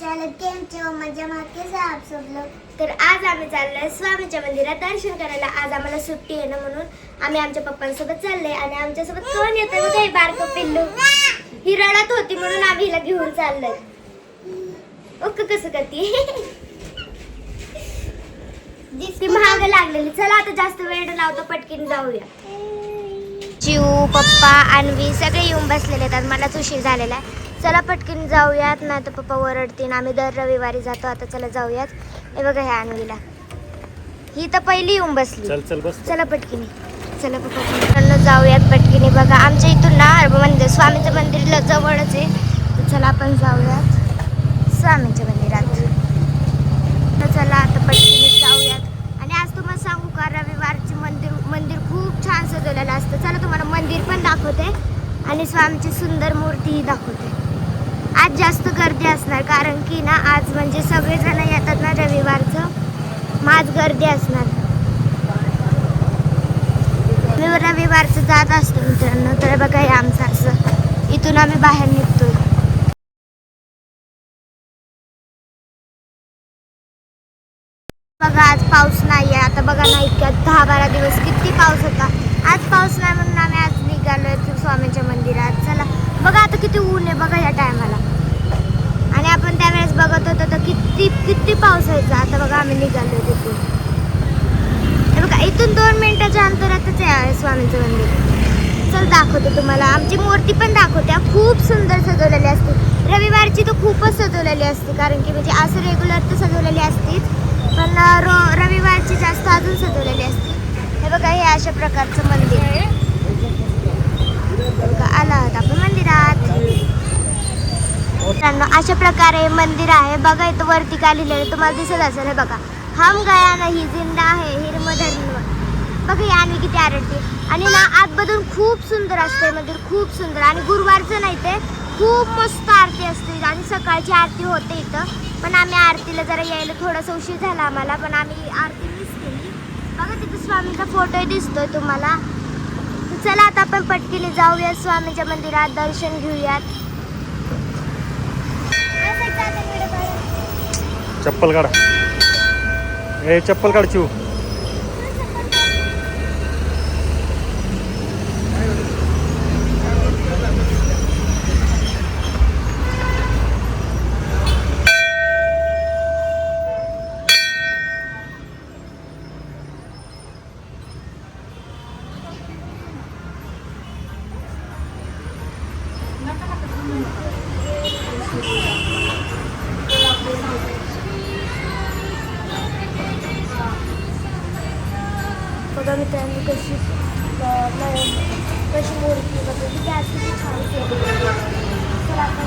Channel केम चो मजा माके आप सब लोग. तर आज आम्ही चाललोय स्वामीच्या मंदिरात दर्शन करायला. आज आम्हाला सुट्टी आहे ना, म्हणून आम्ही आमच्या पप्पांसोबत चाललोय. आणि आमच्यासोबत कोण येतंय बघा, ही बारकं पिल्लू. ही रडत होती म्हणून आम्ही हिला घेऊन चाललोय. ओके कसं करते ती महाग लागलेली. चला आता जास्त वेळ लावतो, पटकीन जाऊया. चिऊ पप्पा अन्वी सगळे येऊन बसलेले आहेत. मलाच उशीर झालेला आहे. चला पटकीन जाऊयात, नाही तर पप्पा ओरडतील. आम्ही दर रविवारी जातो. आता चला जाऊयात. हे बघा ह्या अन्वीला, ही तर पहिली येऊन बसली. चल चल बस. चला पटकीने, चला पप्पा जाऊयात पटकीने. बघा आमच्या इथून ना म्हणजे स्वामीचं मंदिर जवळच आहे. तर चला आपण जाऊयात स्वामीच्या मंदिरात. तर चला आता पटकीने जाऊयात. आणि आज तुम्हाला सांगू का, रविवारची मंदिर खूप छान सजवलेलं असतं. चला तुम्हाला मंदिर पण दाखवते आणि स्वामीची सुंदर मूर्तीही दाखवते. आज जास्त गर्दी असणार, कारण की ना आज म्हणजे सगळेजण येतात ना रविवारचं, मग आज गर्दी असणार. मी रविवारचं जात असतो मित्रांनो. तर बघा हे आमचं असं इथून आम्ही बाहेर निघतोय. बघा आज पाऊस नाही आहे. आता बघा ना, इतक्या 10-12 दिवस किती पाऊस होता. आज पाऊस नाही म्हणून आम्ही आज निघालोय स्वामीच्या मंदिरात. चला बघा आता किती ऊन आहे बघा या टायमाला. आणि आपण त्यावेळेस बघत होतो तर किती पाऊस व्हायचा. आता बघा आम्ही निघालोय तिथून. हे बघा इथून 2 मिनिटाच्या अंतरातच आहे स्वामीचं मंदिर. चल दाखवते तुम्हाला. आमची मूर्ती पण दाखवते. खूप सुंदर सजवलेली असते. रविवारची तर खूपच सजवलेली असते, कारण की म्हणजे असं रेग्युलर तर सजवलेली असतीच, पण रविवारची जास्त अजून सजवलेली असते. हे बघा हे अशा प्रकारचं मंदिर आहे. आला होता आपण मंदिरात. अशा प्रकारे मंदिर आहे. बघा इथं वरती काय लिहिलेलं तुम्हाला दिसत असेल. हे बघा, हम गया नाही जिंदा आहे हिरमधन. बघा ही आणि किती आरती. आणि ना आतमधून खूप सुंदर असते मंदिर, खूप सुंदर. आणि गुरुवारचं नाही ते खूप मस्त आरती असते. आणि सकाळची आरती होते इथं, पण आम्ही आरतीला जरा यायला थोडासा उशीर झाला आम्हाला, पण आम्ही आरती मिस केली. बघा तिथे स्वामीचा फोटो दिसतोय तुम्हाला. चला आता आपण पटकीने जाऊया स्वामीच्या मंदिरात, दर्शन घेऊयात. चप्पल काढ, ए चप्पल काढ चिऊ. बघा मित्रांनो कशी मूर्ती बघा किती आज किती छान केली. तर आपण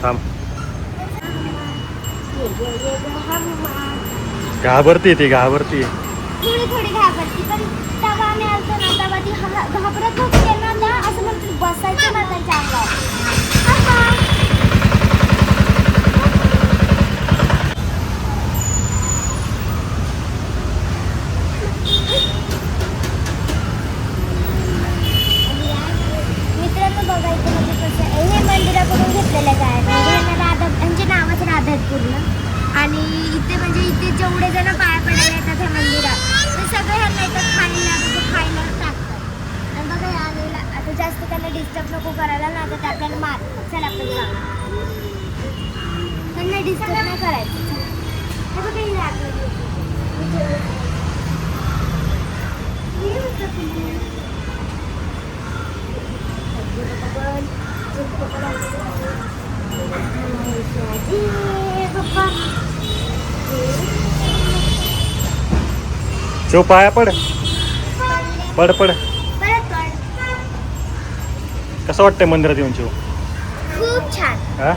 थांब. घाबरती ती, घाबरती. थोडी घाबरती, पण तेव्हा आम्ही आलतो ना तेव्हा ती घाबरत होती ना, त्या असं म्हणतो बसायचं ना त्यांच्या अंगावर. मित्रांनो बघा इथे म्हणजे कसं हे मंदिराकडून घेतलेलं काय म्हणजे यांचे नावच राधापूर्ण. आणि इथे म्हणजे इथे जेवढे जण पाया पडायला येतात ह्या मंदिरात, ते सगळे ह्यांना इथं खायला टाकतात. आणि बघा या आता जास्त त्यांना डिस्टर्ब नको करायला, ना तर आपल्याला मार. चला आपण जाऊ, त्यांना डिस्टर्ब नाही करायचं. हे बघा हे चो पाया पड, पड पड. कसं वाटतंय मंदिरात येऊन शिव? खूप छान. हा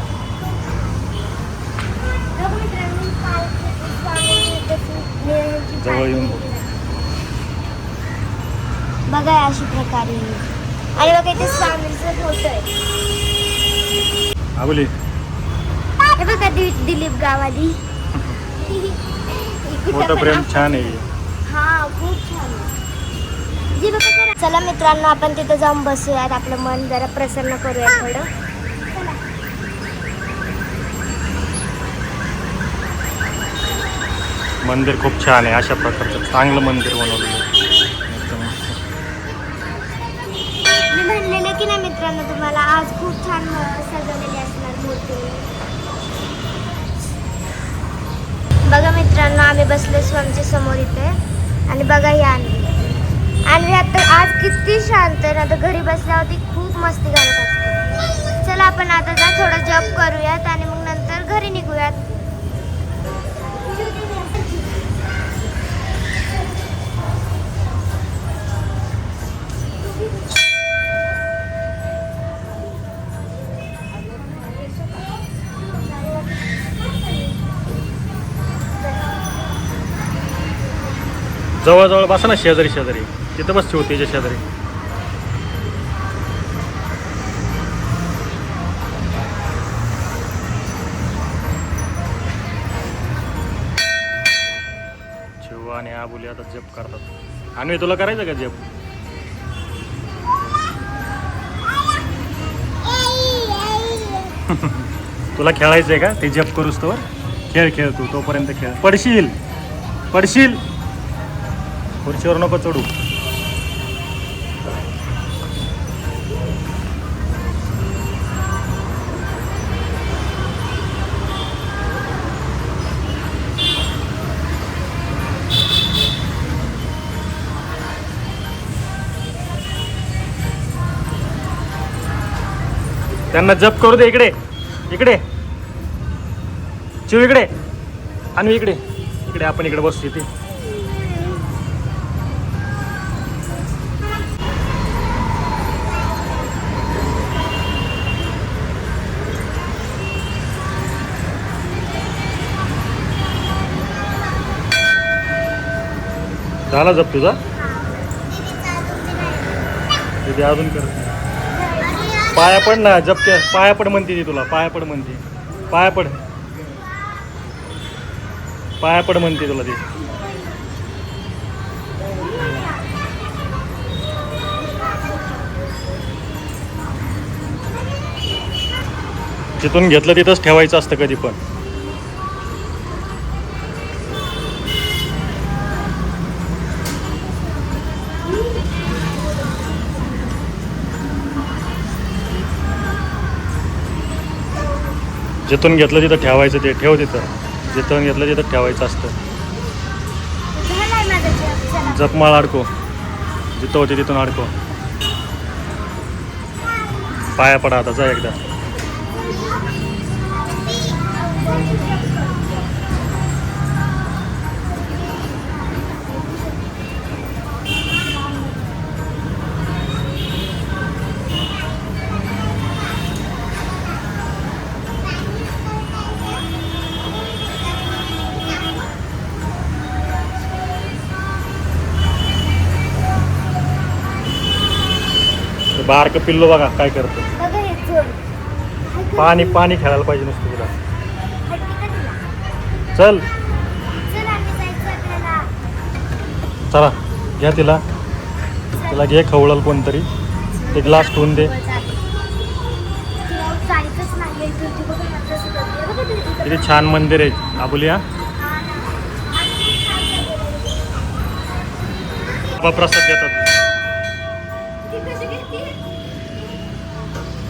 बघा मित्रांनो, स्वामी दर्शन जवळ येऊन बघ. बघा अशा प्रकारे. आणि बघा इथे स्वामींचा फोटो आहे. आबोली हे बघा दिलीप गावाली. मोठं प्रेम छान आहे. हा खूप छान आहे. जी बघा जरा. चला मित्रांनो, आपण तिथे जाऊन बसूयात, आपलं मन जरा प्रसन्न करूया थोडं. चला. मंदिर खूप छान आहे. अशा प्रकारचं चांगलं मंदिर बनवलेलं आहे. मी म्हणलेलं की नाही मित्रांनो तुम्हाला, आज खूप छान सजवलेली असणार मूर्ती. बघा मित्रांनो, आम्ही बसलो स्वामीच्या समोर इथे. आणि बघा ही आणि आता आज किती शांत आहे. आता घरी बसल्यावरती खूप मस्ती करत असते. चला आपण आता जा थोडा जप करूयात आणि मग नंतर घरी निघूयात. जवळजवळ बसा ना, शेजारी शेजारी. तिथं बस शिव, त्याच्या शेजारी. शिव आणि आबोली आता जप करतात. आणि तुला करायचं का जप? तुला खेळायचंय का? ते जप करूस तोवर खेळ खेळ तू, तोपर्यंत खेळ. पडशील पडशील, खुर्चीवर नको चढू. त्यांना जप करू दे. इकडे इकडे शिव, इकडे आणि इकडे इकडे. आपण इकडे बसू इथे. झाला जप तुझा? तिथे अजून कर. पाया पड ना, जप के पाया पड म्हणते ती तुला. पाया पड म्हणते. पाया पड, पाया पड म्हणते तुला ती. जिथून घेतलं तिथंच ठेवायचं असतं कधी पण. जिथून घेतलं तिथं ठेवायचं. ते ठेव तिथं. जिथून घेतलं तिथं ठेवायचं असतं. झालाय माझा जप. चला. जपमाळ अडको, जिथं होते तिथून अडको. पाया पडा आता, जा एकदा. बारकं पिल्लो बघा काय करतो. बघा हे चोर. पाणी पाणी खेळायला पाहिजे नुसतं तुला. हटके का तिला? चल चल आम्ही जायचं आपल्याला. चला, घ्या तिला. तिला घे, खवळल कोणतरी. ते ग्लास ठेवून दे. जायचंच नाही. बघा ना कसं करते. बघा तिथे. किती छान मंदिर आहे आबोलिया. प्रसाद देतात.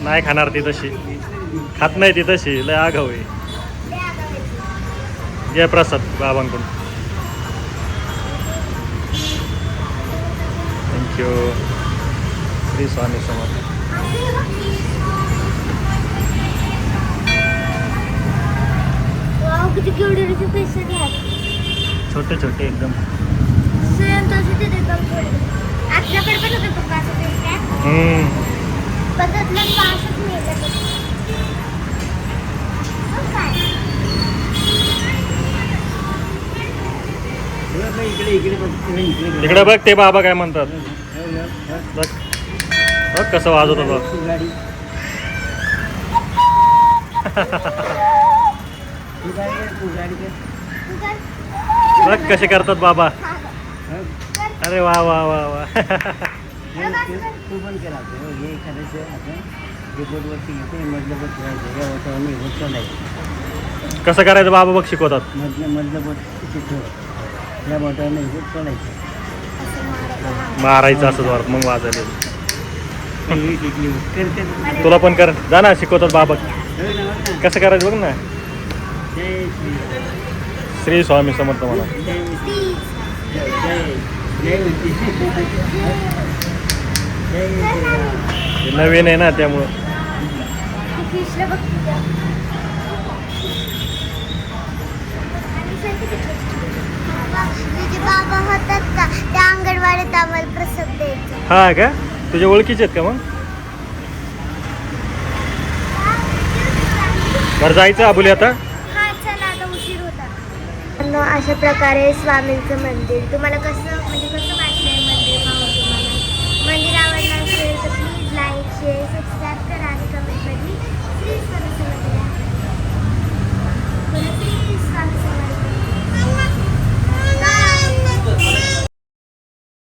नाही खाणार ती तशी. खात नाही ती तशी. लय आगाऊ आहे. घे प्रसाद बाबांकडून. थँक्यू. श्री स्वामी समर्थ. वाव, किती केवढे पैसे घ्या. छोटे छोटे एकदम. आपल्याकडे पण होतं पप्पा असं पैसे. बघितलं इकडे बघ ते बाबा काय म्हणतात बघ बघ कसं वाजवत बघ बघ कसे करतात बाबा अरे वा वा वा वा तू पण केला हे एखाद्याचं आपण जे बोटवरती घेते मधलं बोट ठेवायचं या बोटावर मी बोट चालायचं कसं करायचं बाबा बघ शिकवतात मधलं बोट ठेव या बोटावर नाही बोट चालायचं मारायचं असं जोरात मग वाजायला करते तुला पण कर जा ना शिकवतात बाबा कसं करायचं बघ ना जय श्री श्री स्वामी समर्थ मला जय जय हे नवीन आहे ना त्यामुळं फिशला बघ तुझ्या. तुझे बाबा होतात का त्या अंगणवाडीत आम्हाला प्रसाद द्यायचा. हा का तुझ्या ओळखीचे आहेत का मग बरं जायचं आबुली आता हा चला आता उशीर होता. अशा प्रकारे स्वामींचं मंदिर तुम्हाला कसं म्हणजे कसं वाटलं